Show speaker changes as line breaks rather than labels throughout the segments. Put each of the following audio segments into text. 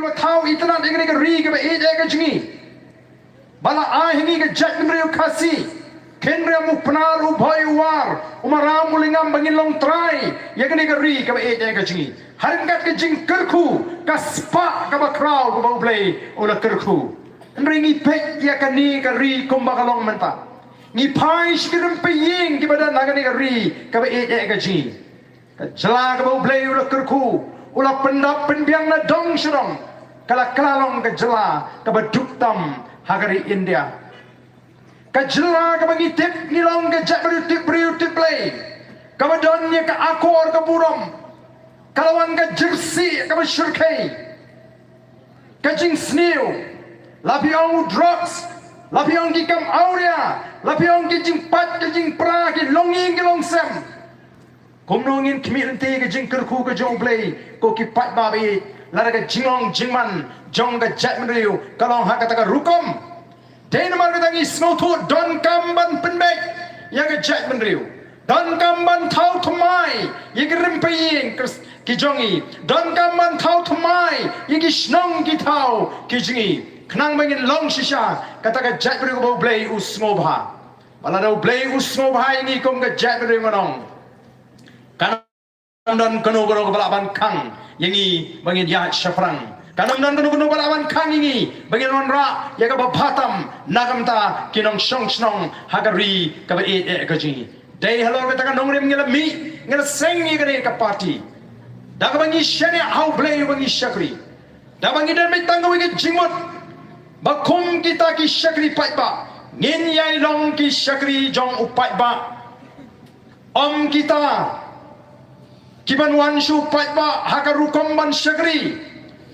lo thau itna degre ke ri ke e je ke jingi bala a hingi ke Jaitbynriew khasi Kendra mu penaru boy war umaram mulingam bangin long try yakni ke ri ke e je ke jingi haringat ke jing kerku ka spa ka ba crowd ka ba play ola kerku ringi pek yakani ke ri kumba kalong menta ni pai shirim pe ying ke badan nagani ke ri ke e je ke jingi ka jela ka ba play ola kerku ulah pendap penbiang na dong serong kala kalalong ke jela ke baduktam hagari India ke jela ke bagi tip nilong ke Jaitbynriew tip play ke badonnya ke akor ke burom kalawan ke jersey ke bersyurkai ke jing snew lapiong drugs lapiong ki kam aurea lapiong ki jing pat ke jing pra ki longing ki longsem kumnongin kmirente ke jing kerku ke jong play ko ki pat babi lara ke jingong jingman jong ke Jaitbynriew kalong hakata ke rukom Denmark tangi snotu don kamban penbek ya ke Jaitbynriew don kamban thau thumai ya ke rimpaying ki jongi don kamban thau thumai ya ki snong ki thau ki jingi khnang bangin long shisha kata ke Jaitbynriew bo blay usngobha bala do blay usngobha ini kom ke Jaitbynriew ngonong kanon kono kono balaban kang yangi bangin ya syafrang kanam dan kanu balawan kang ini bagi lonra ya ka batam nagamta kinong song snong hagari ka e ka ji dai halor beta ka nongrim ngela mi ngela seng ni gane ka party da ka bangi shane how play bangi shakri da bangi dan mai tanggo ke jingmot bakum kita ki shakri paitbah ngin yai long ki shakri jong upaitbah om kita kiban wan shu paitbah hagaru komban shakri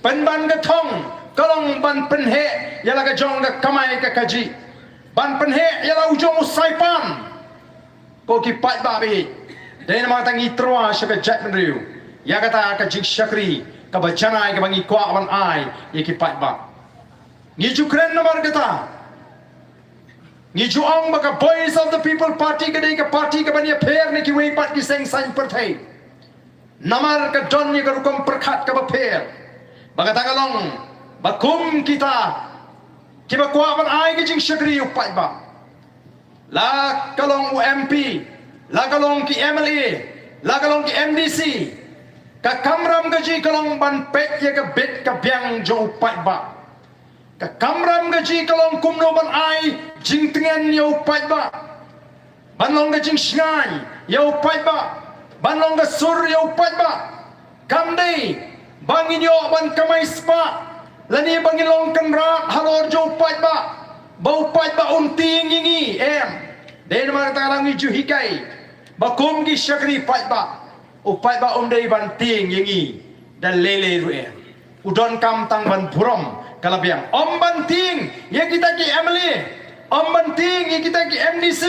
Ban ke thong kalong ban penhe yala ke jong ke kamai ke kaji ban penhe yala ujong usaipan ko ki pat babi den ma tangi troa shaka Jaitbynriew ya kata ke jing shakri ka bajana ke bangi kwa ban ai ye ki pat ba ni jukren nomor kata ni juang ba ka boys of the people party ke dei ke party ke bani pher ni ki wei pat ki seng san per thai namar ke don ni ke rukom perkhat ke ba pher Bagata kalong bakum kita kiba kuaban ai ke jing shakri upai ba la kalong UMP la kalong ki MLA la kalong ki MDC ka kamram ke ji kalong ban pet ye ka bet ka biang jo upai ba ka kamram ke ji kalong kumno ban ai jing tengen ye upai ba ban long ke jing shngai ye upai ba ban long ke sur ye upai ba kam dei bangin yo ban kamay spa lani bangin long kanra halor jo paitbah bau paitbah unting ingi den ma talang ju hikai bakum gi shakri paitbah o paitbah dei ban ting ingi dan lele ru udon kam tang ban burom kalabiang om ban ting ye kita ki MLA om ban ting ye kita ki MDC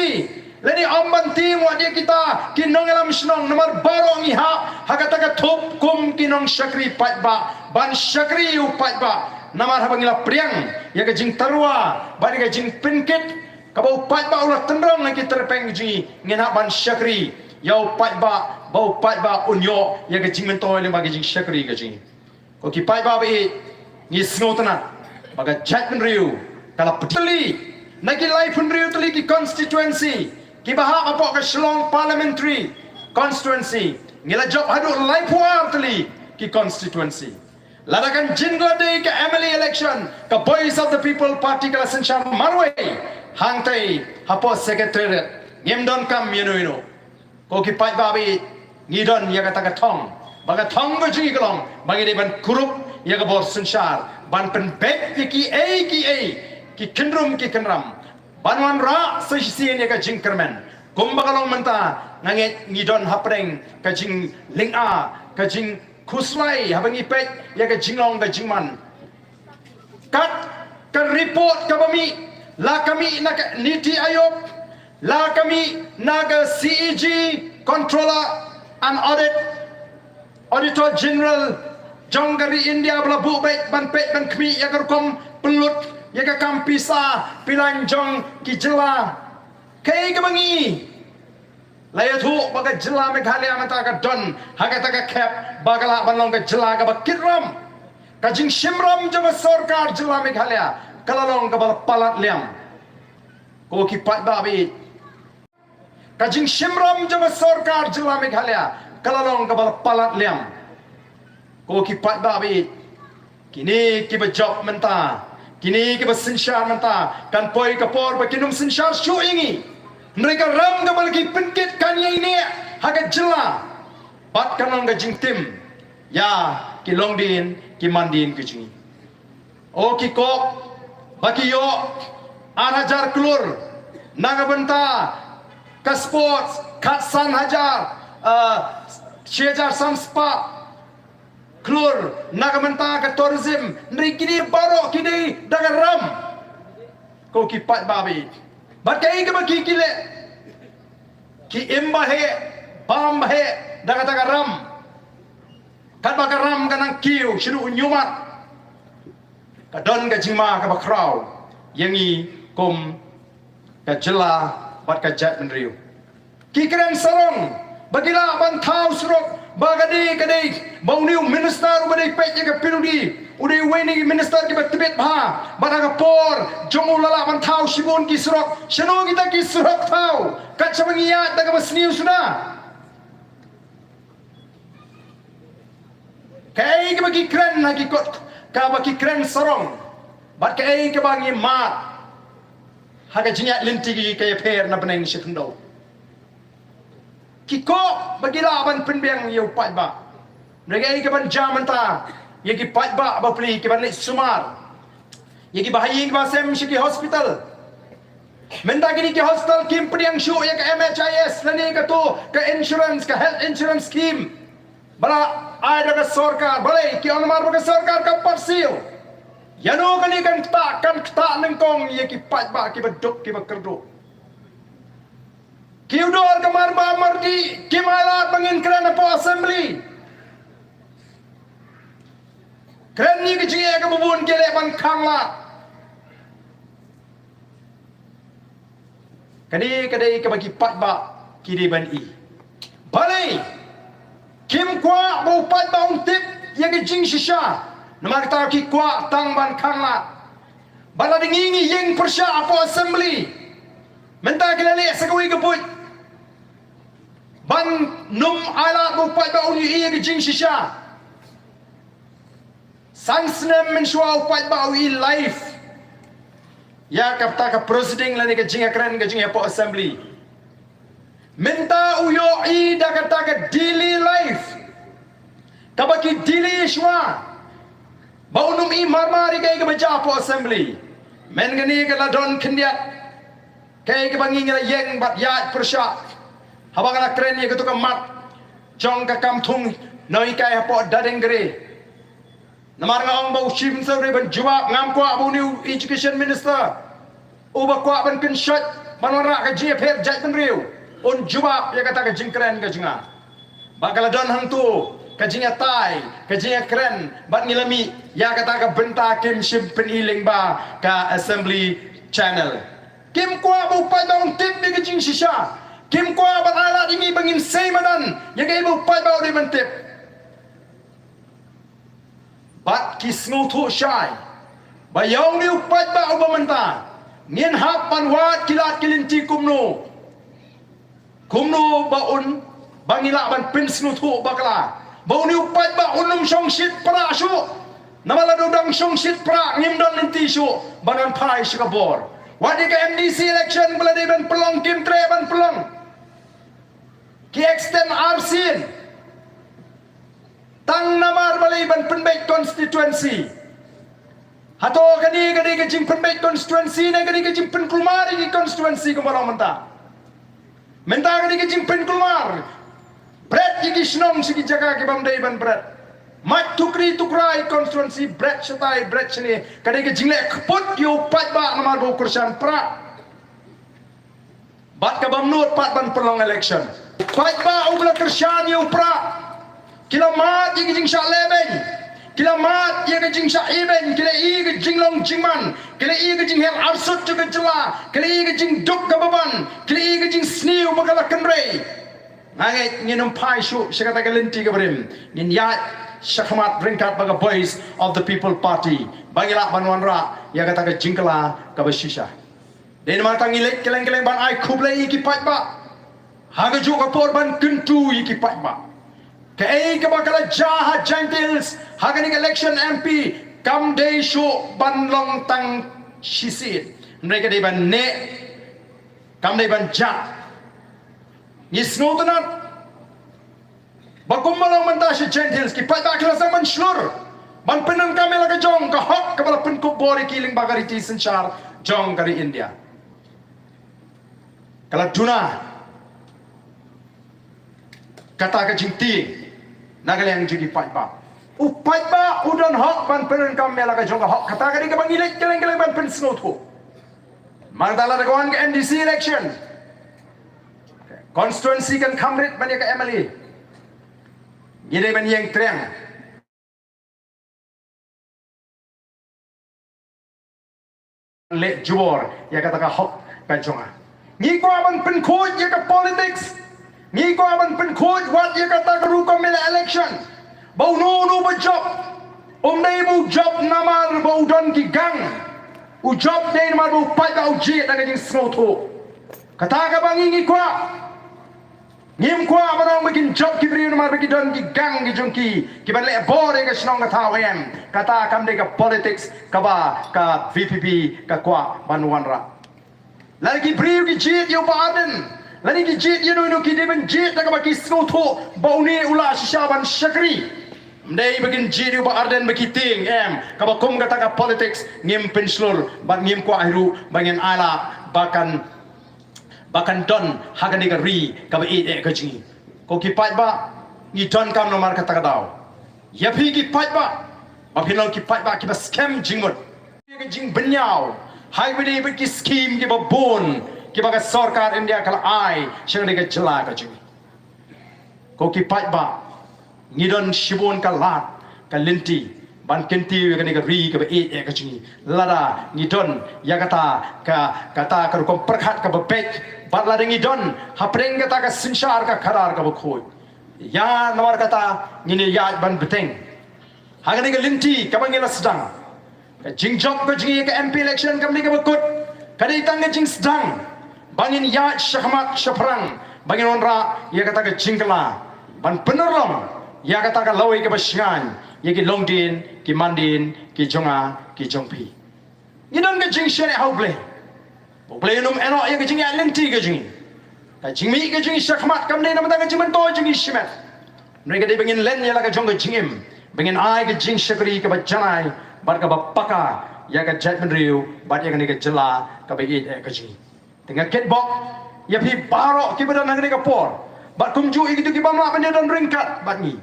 lani om ban ting wa dia kita kinong elam snong nomor barong iha hakata ka thop kum kinong shakri paitbah ban shakri u paitbah namar habangila priang ya ka jing tarwa bani ka jing pinkit ka bau paitbah ulah tendrong lagi terpeng ji ngena ban shakri ya u paitbah bau paitbah unyo ya ka jing mentoi le bagi jing shakri ka jing ko ki paitbah be ni snotana baga Jaitbynriew kala petli nagi Jaitbynriew tuli ki constituency kibaha apa ke Shillong parliamentary constituency ngila job hadu laipuar tali ki constituency ladakan jinglade ke MLA election ke boys of the people party kala sensyar marway hangtai hapo secretariat ngimdon kam yeno ko ki pai babi ngidon ya kata ka thong baga thong go ji kalong bagi de ban kurup ya ka bor sensyar ban pen bek ki ki kendrum ki kenram Banwan ra sesien ya ka jing kermen kumba kalong menta nganget ngidon hapreng ka jing linga ka jing kuslai habangi pet ya ka jinglong ka jingman kat ka report ka bami la kami na niti ayok la kami naga CEG controller and auditor general jonggari India bla bu bet ban pet ban kmi ya ka kom pelut ya ka kampisa pilanjong ki jela kai ka bangi laya thu baga jela Meghalaya mata ka don haga ta ka kep bagala banlong ka jela ka bakitram kajing shimram jama sarkar jilla Meghalaya kalalong kabal palat liam ko ki paitbah bi kajing shimram jama sarkar jilla Meghalaya kalalong kabal palat liam ko ki paitbah bi kini ki job menta kini ki sinshar menta kan poi kapor ba kinum sinshar shu ingi mereka ram kabal ki penkit kan ini haga jilla bat kanong gajing tim ya ki longdin ki mandin kecing. O ki kok baki yo 8,000 kelur naga benta ka sports kat 6,000 samspa kelur naga benta ka tourism nri kini baro kini daga ram ko ki paitbah bi bat kai ka baki kile ki imbahe bam he daga ram kat bakaram kanang kiu shiru nyumat kadon ka jingma ka bakrau yangi kom ka jela bat ka Jaitbynriew ki keren sarong bagila ban thau surok bagadi kadai bauniu minister badai pek ka pirudi udai weni minister ki batbet bha baraga por jongu lala ban thau shibon ki surok shano kita ki surok thau kat sabangiya daga basniu sudah kai ke bagi keren lagi kot ka bagi keren sarong bat kai ke bagi mat haga jinya linti gi kay per na beneng shikndo ki ko bagi laban penbeng yo paitbah mereka ke ban jamanta ye ki paitbah ba pli ke ban sumar ye ki bahaying ba sem shiki hospital menda gini ki hospital kim pediang shu ye ka MHIS lani ka to ka insurance ka health insurance scheme bala ada ka sarkar balai ki namar ka sarkar ka parsil yano kani kan kta nengkong ye ki paitbah ki beduk ki bekerdo ki udor kamar ba mardi ki malat bangin kran po assembly kran ni ki jinge ka bubun gele ban khangla kani kadai ka bagi paitbah ki di ban i balai kim kwa bo paitbah ung tip yang jing shisha namar ta ki kwa tang ban khangla bala dingi yeng persha apo assembly menta kelale sakawi gebut ban num ala bo paitbah ung yang jing shisha sansnem menshwa paitbah ui life ya kapta ka proceeding lani ka jing akran ka jing apo assembly minta uyo i kata ke daily life kabaki daily shwa baunum i marmari kai ke baca po assembly men gani ke ladon kendiat kai ke bangi ngala yeng bat yat persha habang la kren ye ke tukam mat jong ka kamthung noi kai po dadeng gre namar ngong bau shim sore ban jawab ngam kwa bu new education minister uba kwa ban pinshot manora ka jepher Jaitbynriew on jawab ya kata ka jingkren ka jinga bakal don hantu ka jinga tai ka jinga kren bat ngilami ya kata ka benta kim shim peniling ba ka assembly channel kim kwa bu pai dong tip ni ka jing shisha kim kwa bat ala dingi bangin seimadan ya ga bu pai ba di mentip bat kisnu thu shai bayong ni pai ba ubamanta ngin hap panwat kilat kilinti kumno kumno baun bangila ban pinsnu thu bakla bauni upat ba unum song shit pra shu namala dodang song shit pra ngimdon linti shu banon pai shikabor wadi ka MDC election balade ban pelong kim tre ban pelong ki extend arsin tang namar balai ban penbaik constituency hato kadi ke jing penbaik constituency na kadi ke jing penkulmari ki constituency ko balong menta menta kadi ke jing penkulmar bread ki kisnong sigi jaga ke bamdai ban bread mat tukri tukrai constituency bread setai bread sini kadi ke jing lek put yo pat ba namar bo kursan pra bat ka bamnut pat ban pelong election pat ba ubla kursan yo pra kilamat ki jing sha leben kilamat ye ke jing sha iben kila i ke jing long jingman kila i ke jing hel arsut ke jela kila i ke jing duk ke baban kila i ke jing sniu magala kenrei ngai nginum pai shu sekata galinti ke berim ngin yat syakmat ringkat baga voice of the people party bangila banwan ra ya kata ke jingkala ka bashisha den matang ilek keleng-keleng ban ai khublai ki paitbah haga ju ka por ban kuntu ki paitbah ke ai ka bakala jaha gentils haga ni election MP kam day show ban long tang shisit mereka de ban ne kam de ban ja ni snotanat bakumalang mantasya gentils ki paitbah kelasa man shlur ban penang kami laga jong ka hok kabala penkop bori kiling bagariti senchar jong kari India kala tuna kata ka jingti nagaleng jugi paitbah paitbah udan hok ban penang kami laga jong ka hok kata ka di ka bangilek keleng-keleng ban pen snotho magdala dagoan ka NDC election constituency kan kamrit ban ya ka MLA gide ban yang triang le jubor ya kata ka hok ka jonga ni ko aban pen khoj ya ka politics ni ko aban pen khoj wat ya kata ka ru komila election bau no ba job nei bu job namar bau don ki gang u job nei namar bu pai ka u je da ngin snotho kata ka bangi ko ngim ko abanang bikin job ki bri namar bikin don ki gang ki jongki ki ban le bore ka snong ka thawem kata kam de ka politics ka ba ka VPP ka kwa banwan ra lagi bri ki jit yo baden lagi ki jit yo no ki de ban jit da ka ba ki snotho bauni ula shishaban shakri mdei bikin jit yo ba Ardent bekiting ka ba kum kata ka politics ngim penslur ba ngim ko ahiru bangen ala bahkan don haga ni ri ka ba e ka jingi ko ki paitbah ni don kam no mar kata ka daw ya phi ki paitbah ba phinong ki paitbah ki ba scam jingmot ki jing benyau highway ba ki scheme ki ba bon ki ba ka sarkar India kala ai shang ni ka jela ka jingi ko ki paitbah ni don shibon ka lat ka linti ban kenti ka ni ka ri ka ba e ka jingi lada ni don ya kata ka kom perkhat ka ba pek batla dengi don hapreng kata ka sinshar ka kharar ka khoi ya nawar kata ngini ya ban beteng hagani ka linti ka bangila sedang ka jingjok ka jingi ka MP election kam ni ka bakut kadai tang ka jing sedang bangin ya syahmat syafrang bangin onra ya kata ka jingkala ban penerlong ya kata ka lawai ka basyan ya ki longdin ki mandin ki jonga ki jongpi ngidon ka jing shene hauble boleh num enok yang kecing lenti kecing, kecing mi kecing syakmat kam ni nama tak kecing mentoy kecing ismet. Mereka dia bengin len ya lah kecing kecingim, bengin ai kecing syakri ke bacanai, bar ke bapaka ya ke Jaitbynriew, bar ya ke ni ke jela ke begi kecing. Tengah kitbok ya pi barok ki badan nang ni ke por, bar kumju itu ki bamla benda dan ringkat bar ni.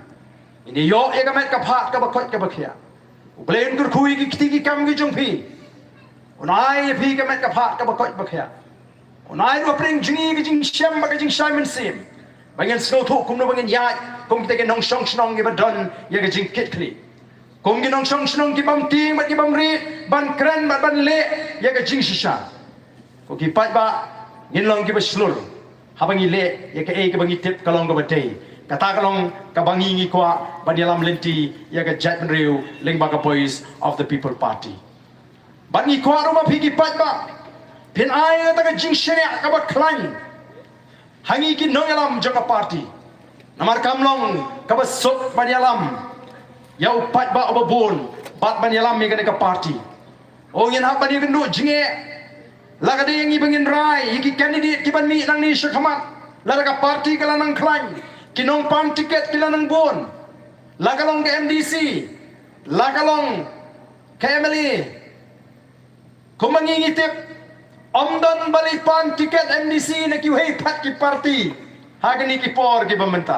Ini yo ya ke met ke phat ke bakot ke bakia. Boleh kur kui ki tinggi kam ki jongpi. Unai phi ka met ka phat ka bakot bakhya unai ro pring jingi ki jing shem ba ka jing Simon sim bangen snow tho kum no bangen ya kum te ke nong song snong ki badon ya ka jing kit kli kum ki nong song snong ki bam ting ba ki bam ri ban kren ba ban le ya ka jing shisha ko ki pat ba ngin long ki ba slur ha bangi le ya ka e ka bangi tip kalong ka batei kata kalong ka bangi ngi kwa ba dalam lenti ya ka Jaitbynriew leng ba ka boys of the people party bangi ko aro ma phiki paitbah pin ai ta ka jing shene ka ba klan hangi ki nongalam janga party namar kamlong ka ba sok banyalam ya paitbah obabon bat banyalam mi ka party o yin ha bani gnu jinge la ka de yang ibengin rai ki candidate ki ban mi nang ni shakhamat la ka party kala nang klan ki nong pan ticket kila nang bon la ka long ke MDC la ka long ke MLA kumangi ngitip omdon balipan tiket MDC na kiuhei pat ki party hagani ki por ki bamenta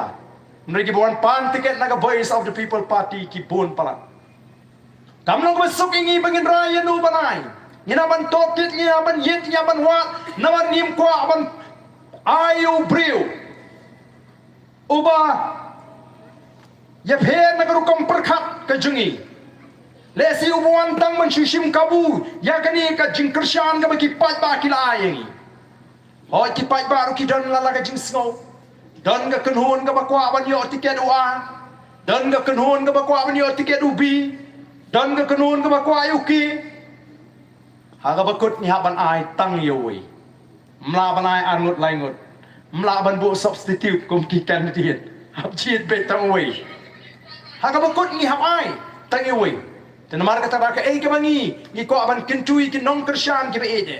mriki buan pan tiket naga voice of the people party ki bon pala kamno besuk ingi bangin raya nu banai nginaban tokit nginaban yit nginaban wat naman nim kwa aban ayu briu uba yaphe nagaru kom perkhat ka jungi lesi ubuan tang mensyushim kabu ya kani ka jing kersyan ka bagi paitbah kila ayengi hoi ki paitbah ru ki don lala ka jing snow don ka kenhun ka bakwa ban yo tiket ua dan ke kenhun ke bakwa menyo tiket ubi dan ke kenhun ke bakwa yuki haga bakut ni haban ai tang yoi mlaban ai angut laingut mlaban bu substitute kum ki candidate hab chiet be tang wei haga bakut ni hab ai tang yoi dan mar kata ba ke ke bangi ni ko aban kentui ki nong kersan ki be ede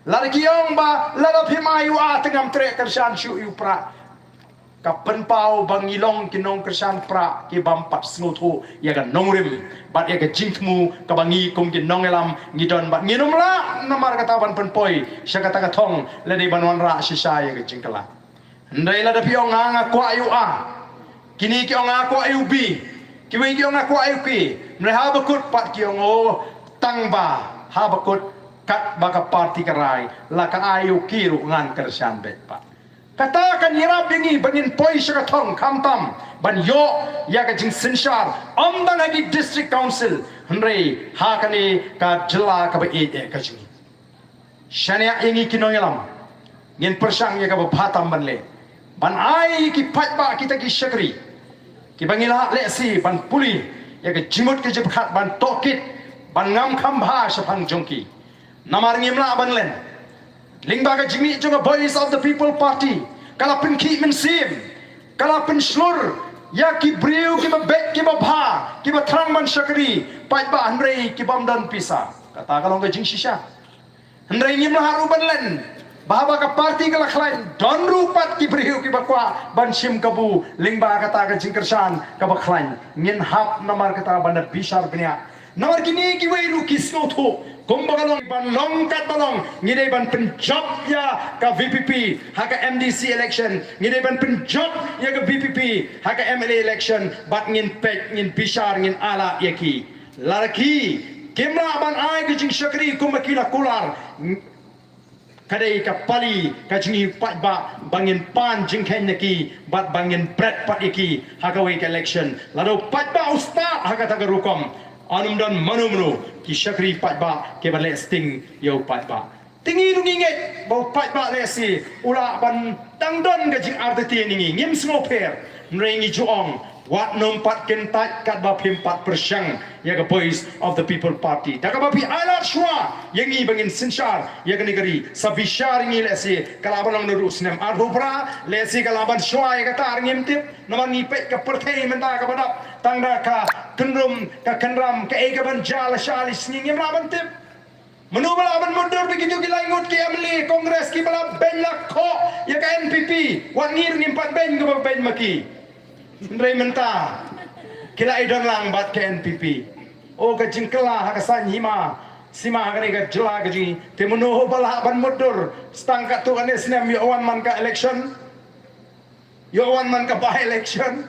lar ki yong ba lar phimai wa tengam tre kersan shu yu pra kapen pau bangilong kinong kersan pra ki bampat sngotu ya ga nongrim bat ya ga jingmu ka bangi kum ki nongelam ngidon bat nginum la namar kata ban penpoi sya kata ka thong le dei banwan ra sisa ya ga jingkala ndai la da piong nga kwa yu a kini ki ong a kwa yu bi ki wi ki ong a kwa yu ki mre ha bakut pat ki ong o tang ba ha bakut kat baka parti karai la ka ayu ki ru ngan kersan bet pa katakan hirap ini bangin poi syakatong kamtam ban yo ya ka jing sinshar amdan lagi district council hendrei ha kani ka jela ka ba ede ka jing shania ingi kinoyalam ngin persang ya ka ba phatam ban le ban ai ki paitbah kita ki syakri ki bangila le si ban puli ya ka jimut ki jibkhat ban tokit ban ngam khambha sapang jongki namar ngimla ban len lingba ka jimi jonga voice of the people party kala pen ki men sim kala pen slur ya ki breu ki ba bet ki ba bha ki ba thrang man shakri pai ba handrei ki bam dan pisa kata kalong ka jing shisha handrei ngim la haru ban len bahaba ka party kala khlain don rupat ki breu ki ba kwa ban sim kabu lingba kata ka jing kersan ka ba khlain ngin hap namar kata ban bisar bnya namar kini ki wei lu ki snotho kumbagalong ban longkat balong ngidai ban penjob ya ka VPP haka MDC election ngidai ban penjob ya ka VPP haka MLA election bat ngin pek ngin bishar ngin ala yaki laraki kemra ban ai ke jing syakri kumakila kular kadai ka pali ka jingi paitbah bangin pan jingkhen naki bat bangin pret pat yaki haka wei election lado paitbah ustad haka tagarukom anum dan manu ki syakri paitbah ke balik sting yo paitbah tingi lu nginget bau paitbah le si ula ban tangdon ga jing RTT ni ngim smoper nrengi juong wat nompat kentat kat ba pimpat persyang ya ga voice of the people party da ga ba pi alat shwa yangi bangin sinshar ya ga negeri sabishar ngi le si kalaban nang nuru snem arbubra le si kalaban shwa ya ga tar ngim tip naman ni pet ka perthei menta ka badap tangda ka kenrum ka kenram ka ega ban jala shalis ngim raban tip menubal aban mundur begitu gilangut ki amli kongres ki bala ben lakho ya ka NPP wan ngir ngimpat ben ka ben maki Ndrai menta kila idon lang bat ke NPP o ka jingkala ha ka san hima sima ha ka jela ka ji te mono bala ban mundur stang ka tu anes nem yo wan man ka election yo wan man ka by election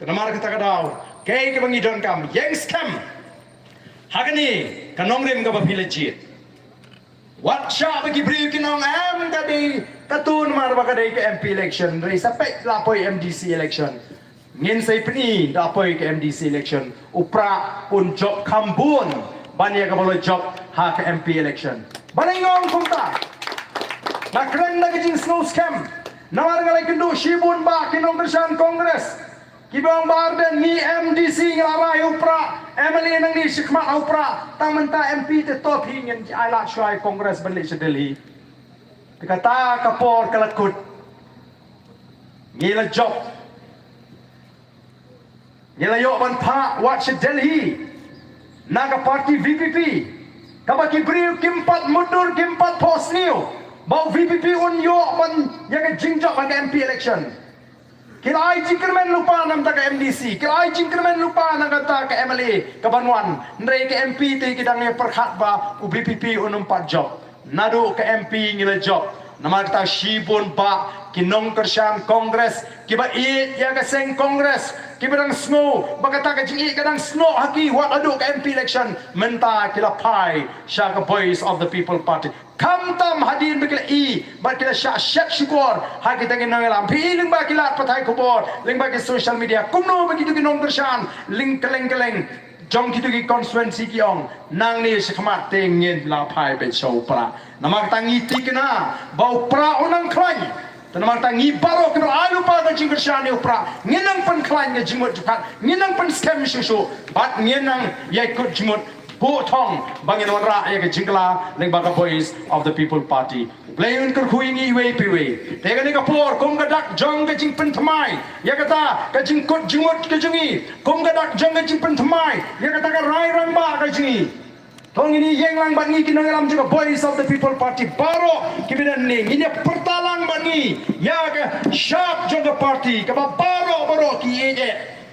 namar ka daw ke ke bangi don kam yang scam ha ka ni kanong rem ka ba village wat sha bagi bri kinong am ka di katun mar ba ka dai ke MP election rei sapek lapoi MDC election ngin sai pni da poi ke MDC election upra pun job kambun bania ka bolo job ha ke MP election baningong kumta na kren na kijing snow scam nawar ngalai kendo shibun ba kinong kersan kongres kibang barden ni MDC ngarai upra MLA nang ni sikma upra tamenta MP te top hingin ala shwai kongres balik se Delhi kata kapor kalakut ngila job Nilayo ban pa wat se Delhi naga party VPP kabaki briu kimpat mundur kimpat posniu bau VPP unyo ban yaga jingjok ban MP election kila ai jingkermen lupa nam ta ka MDC kila ai jingkermen lupa nam ta ka MLA ka banwan ndrei ke MP te kidang ye perkhat ba u VPP unum pat job nadu ke MP ngila job nama kita shibun ba kinong kersan kongres kiba i ya ka seng kongres kibadang snow bagata ka jingi kadang snow haki wat adu ka MP election menta kila pai sya ka voice of the people party kamtam hadin bekila i ba kila sya syat syukur ha kita nang alam piling ba kila patai kubor ling ba ke social media kumno begitu kinong kersan ling keleng jong kitu ki constituency kiong nang ni sekmat tengin la pai be show pra nama tangi tikna bau pra onang krai Tanamang tangi baro kena alu pa ka jing kersyani upra ngenang pen klain ka jingmut jukat ngenang pen scam susu bat ngenang yai kut jingmut bu thong bangin wanra ya ka jingla leng baka boys of the people party playun kur huingi we piwe tega ni ka por kom ka dak jong ka jing pen thamai ya kata ka jing kut jingmut ka jingi kom ka dak jong ka jing pen thamai ya kata ka rai rang ba ka jingi Tong ini yang lang bangi kinangalam juga boys of the people party baro kibinan ni ini pertalang bangi ya ke sharp juga party kaba baro ki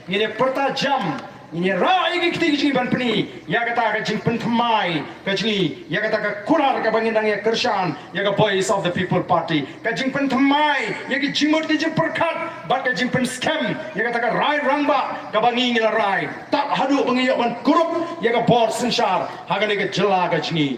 ini pertajam ini rai ki kiti ban pani ya kata ka jing pentamai ka jingi ya kata ka kular ka bangin dang ya kershan ya ka boys of the people party ka jing pentamai ya ki jimot ki jing perkat bat ka jing pen scam ya kata ka rai rangba ka bangi ngila rai tak hadu bangi ban kurup ya ka bor sensar hagane ka jela ka jingi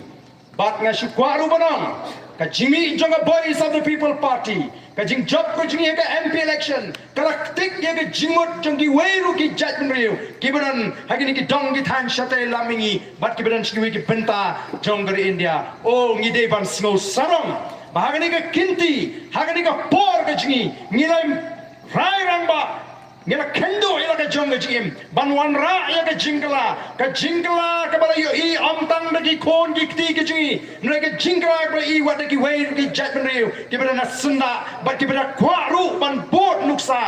bat nga shukwaru banang ka jingi jonga boys of the people party ka jing job ko jingi ka MP election karaktik ya ka jingmot jongi weiru ki Jaitbynriew kibanan hagini ki dong ki than shate lamingi bat kibanan shkiwi ki benta jonggari India o ngide ban singo sarong bahagani ka kinti hagani ka por ka jingi ngilai rai rangba ngila kendo ila ka jong jim banwan ra ya ka jingla ka bala yo I amtang da ki kon ki kti ki jingi nre ka jingla ba I wa da ki wei ki Jaitbynriew ki bala na sunda ba ki bala kwaru ban bot nuksa